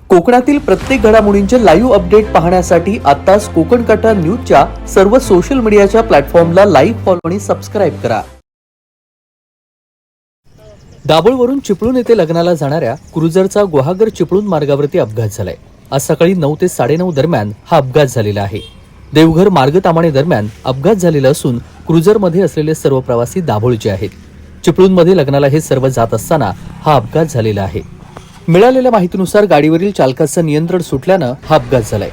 कोकणातील प्रत्येक घडामोडींचे लाईव्ह अपडेट पाहण्यासाठी आताच कोकण कटा न्यूजच्या सर्व सोशल मीडियाच्या प्लॅटफॉर्मला लाईक, फॉलो आणि सबस्क्राईब करा. दाभोळवरून चिपळूण येथे लग्नाला जाणाऱ्या क्रुझरचा गुहागर चिपळूण मार्गावरती अपघात झालाय. आज सकाळी 9 ते 9:30 दरम्यान हा अपघात झालेला आहे. देवघर मार्ग तामाणे दरम्यान अपघात झालेला असून क्रुझरमध्ये असलेले सर्व प्रवासी दाभोळचे आहेत. चिपळूणमध्ये लग्नाला हे सर्व जात असताना हा अपघात झालेला आहे. मिळालेल्या माहितीनुसार गाडीवरील चालकाचं नियंत्रण सुटल्यानं हा अपघात झालाय.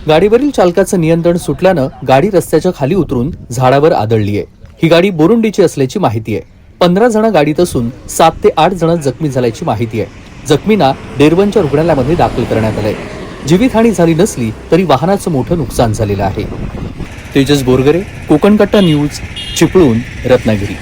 गाडीवरील चालकाचं नियंत्रण सुटल्यानं गाडी रस्त्याच्या खाली उतरून झाडावर आदळली आहे. ही गाडी बोरुंडीची असल्याची माहिती आहे. 15 जण गाडीत असून 7 ते 8 जण जखमी झाल्याची माहिती आहे. जखमींना डेरवनच्या रुग्णालयामध्ये दाखल करण्यात आलंय. जीवितहानी झाली नसली तरी वाहनाचं मोठं नुकसान झालेलं आहे. तेजस बोरगरे, कोकण कट्टा न्यूज, चिपळूण, रत्नागिरी.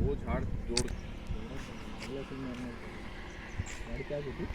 वो झाड़ जोड़ गाड़ी क्या होती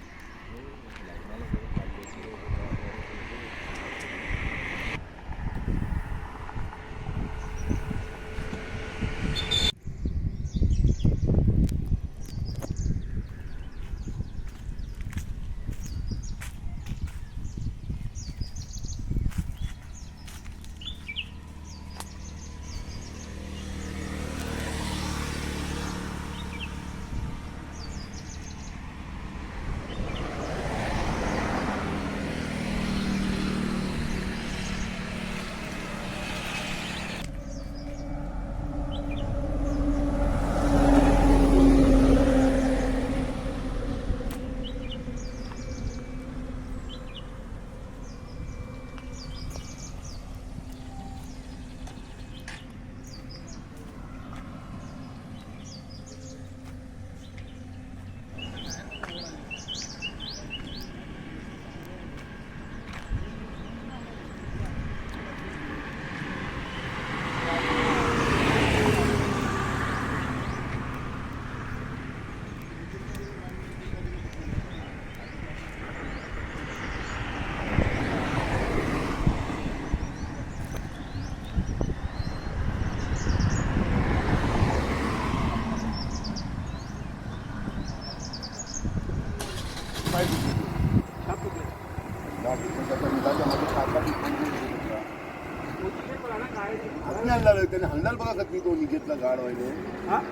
त्याने हल्लाल बघा कतनी तो निघेतला गाड व्हायले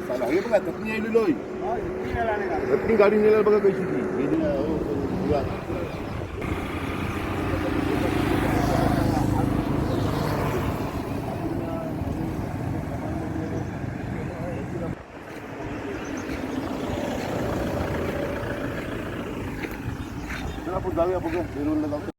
चालू हे बघा कतनी यायली लोय कतनी गाडी नेल्याला बघा कशी ती आपण जाऊया बघा बेरोलला जाऊ